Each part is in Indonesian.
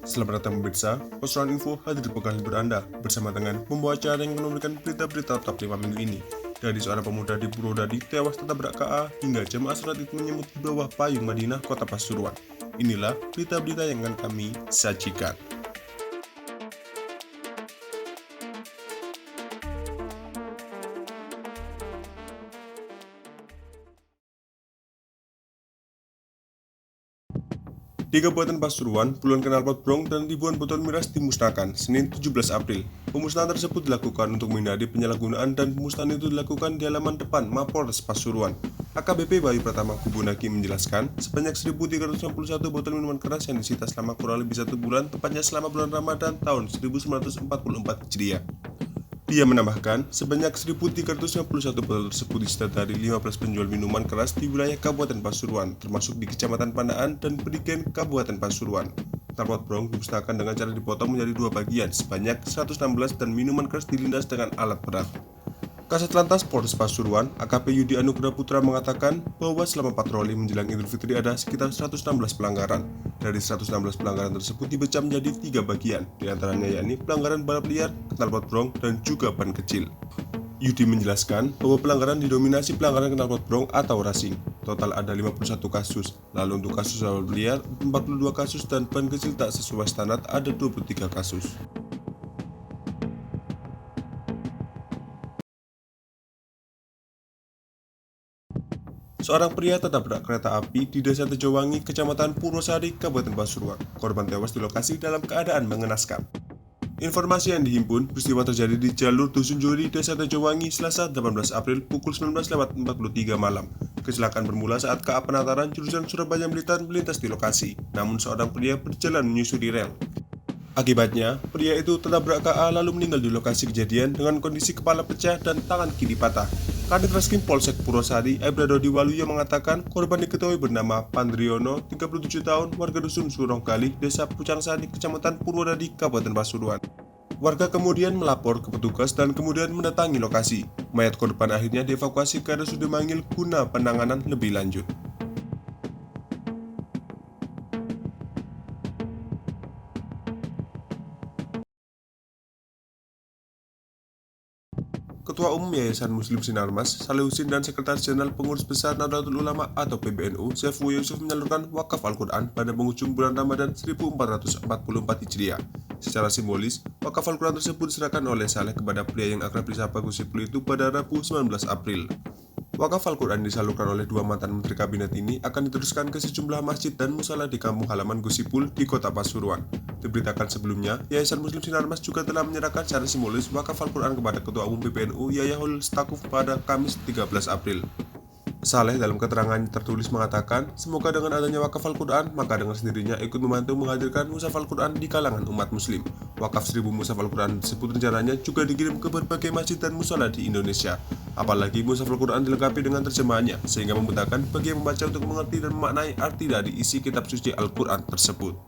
Selamat datang pemirsa, Pasuruan Info hadir di pekan libur Anda bersama dengan membawa acara yang memberikan berita-berita top 5 minggu ini. Dari seorang pemuda di Purwodadi tewas tertabrak KA hingga jemaah sholat Id menyebut di bawah payung Madinah kota Pasuruan. Inilah berita-berita yang akan kami sajikan. Di Kabupaten Pasuruan, puluhan knalpot brong dan ribuan botol miras dimusnahkan Senin 17 April. Pemusnahan tersebut dilakukan untuk menghindari penyalahgunaan dan pemusnahan itu dilakukan di halaman depan Mapolres Pasuruan. AKBP Bayu Pratama Kubunaki menjelaskan, sebanyak 1.391 botol minuman keras yang disita selama kurang lebih 1 bulan, tepatnya selama bulan Ramadan tahun 1944 Hijriah. Dia menambahkan, sebanyak 1.391 botol tersebut disita dari 15 penjual minuman keras di wilayah Kabupaten Pasuruan, termasuk di Kecamatan Pandaan dan Perigen Kabupaten Pasuruan. Knalpot brong dimusnahkan dengan cara dipotong menjadi 2 bagian, sebanyak 116 dan minuman keras dilindas dengan alat berat. Kasat Lantas Polres Pasuruan, AKP Yudi Anugrah Putra mengatakan bahwa selama patroli menjelang Idul Fitri ada sekitar 116 pelanggaran. Dari 116 pelanggaran tersebut dipecah menjadi 3 bagian, diantaranya yakni pelanggaran balap liar, knalpot brong, dan juga ban kecil. Yudi menjelaskan bahwa pelanggaran didominasi pelanggaran knalpot brong atau racing. Total ada 51 kasus, lalu untuk kasus balap liar 42 kasus dan ban kecil tak sesuai standar ada 23 kasus. Seorang pria tertabrak kereta api di Desa Tejowangi, Kecamatan Purwosari, Kabupaten Pasuruan. Korban tewas di lokasi dalam keadaan mengenaskan. Informasi yang dihimpun, peristiwa terjadi di jalur Dusun Juri, Desa Tejowangi, Selasa 18 April pukul 19.43 malam. Kecelakaan bermula saat KA Penataran jurusan Surabaya Blitar melintas di lokasi, namun seorang pria berjalan menyusuri rel. Akibatnya, pria itu tertabrak KA lalu meninggal di lokasi kejadian dengan kondisi kepala pecah dan tangan kiri patah. Kadit Reskrim Polsek Purwosari, Ebra Dodi Waluyo mengatakan korban diketahui bernama Pandriono, 37 tahun, warga dusun Suronggali, Desa Pucangsari, Kecamatan Purwodadi, Kabupaten Pasuruan. Warga kemudian melapor ke petugas dan kemudian mendatangi lokasi. Mayat korban akhirnya dievakuasi ke RSUD Mangil guna penanganan lebih lanjut. Ketua Umum Yayasan Muslim Sinarmas, Salihuddin dan Sekretaris Jenderal Pengurus Besar Nahdlatul Ulama atau PBNU, Saiful Yusuf menyalurkan wakaf Al-Quran pada penghujung bulan Ramadan 1444 Hijriah. Secara simbolis, wakaf Al-Quran tersebut diserahkan oleh Saleh kepada pria yang akrab disapa Gus Ipul itu pada Rabu 19 April. Wakaf Al-Quran disalurkan oleh 2 mantan Menteri Kabinet ini akan diteruskan ke sejumlah masjid dan musala di kampung halaman Gus Ipul di kota Pasuruan. Diberitakan sebelumnya, Yayasan Muslim Sinarmas juga telah menyerahkan secara simbolis wakaf Al-Quran kepada Ketua Umum PBNU Yahyaul Stakuf pada Kamis 13 April. Saleh dalam keterangannya tertulis mengatakan, semoga dengan adanya wakaf Al-Quran, maka dengan sendirinya ikut membantu menghadirkan mushaf Al-Quran di kalangan umat muslim. Wakaf 1000 mushaf Al-Quran tersebut rencananya juga dikirim ke berbagai masjid dan musala di Indonesia. Apalagi mushaf Al-Quran dilengkapi dengan terjemahannya, sehingga memudahkan bagi yang membaca untuk mengerti dan memaknai arti dari isi kitab suci Al-Quran tersebut.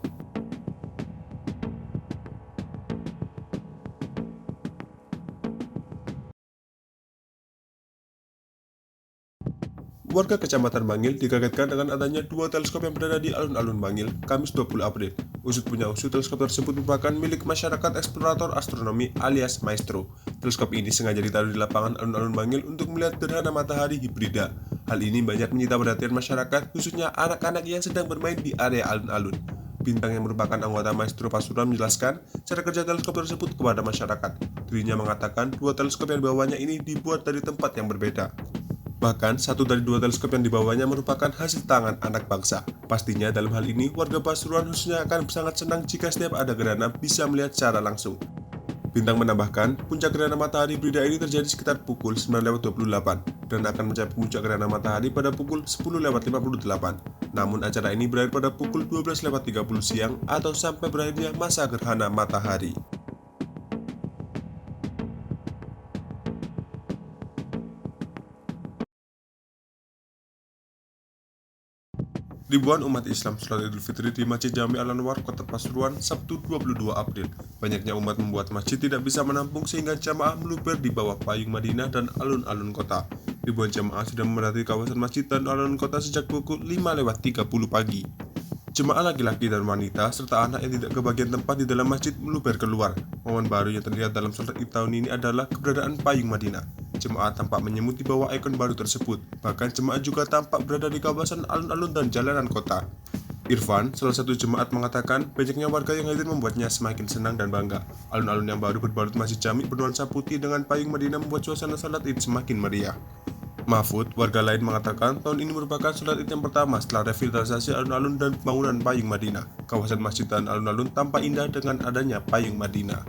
Warga Kecamatan Mangil dikagetkan dengan adanya 2 teleskop yang berada di alun-alun Mangil, Kamis 20 April. Usut punya usut, teleskop tersebut merupakan milik masyarakat eksplorator astronomi alias Maestro. Teleskop ini sengaja ditaruh di lapangan alun-alun Mangil untuk melihat gerhana matahari hibrida. Hal ini banyak menyita perhatian masyarakat, khususnya anak-anak yang sedang bermain di area alun-alun. Bintang yang merupakan anggota Maestro Pasuruan menjelaskan cara kerja teleskop tersebut kepada masyarakat. Dirinya mengatakan 2 teleskop yang dibawanya ini dibuat dari tempat yang berbeda. Bahkan, 1 dari 2 teleskop yang dibawanya merupakan hasil tangan anak bangsa. Pastinya dalam hal ini, warga Pasuruan khususnya akan sangat senang jika setiap ada gerhana bisa melihat secara langsung. Bintang menambahkan, puncak gerhana matahari hibrida ini terjadi sekitar pukul 9.28 dan akan mencapai puncak gerhana matahari pada pukul 10.58. Namun acara ini berakhir pada pukul 12.30 siang atau sampai berakhirnya masa gerhana matahari. Ribuan umat Islam sholat Idul Fitri di Masjid Jami Al-Anwar, Kota Pasuruan, Sabtu 22 April. Banyaknya umat membuat masjid tidak bisa menampung sehingga jamaah meluber di bawah payung Madinah dan alun-alun kota. Ribuan jamaah sudah memadati kawasan masjid dan alun-alun kota sejak pukul 5.30 pagi. Jemaah laki-laki dan wanita serta anak yang tidak kebagian tempat di dalam masjid meluber keluar. Momen baru yang terlihat dalam sholat id tahun ini adalah keberadaan payung Madinah. Jemaah tampak menyemut di bawah ikon baru tersebut. Bahkan jemaah juga tampak berada di kawasan alun-alun dan jalanan kota. Irfan, salah satu jemaat, mengatakan banyaknya warga yang hadir membuatnya semakin senang dan bangga. Alun-alun yang baru berbalut masjid Jami bernuansa putih dengan payung Madinah membuat suasana salat id semakin meriah. Mahfud, warga lain, mengatakan tahun ini merupakan salat id yang pertama setelah revitalisasi alun-alun dan pembangunan payung Madinah. Kawasan masjid dan alun-alun tampak indah dengan adanya payung Madinah.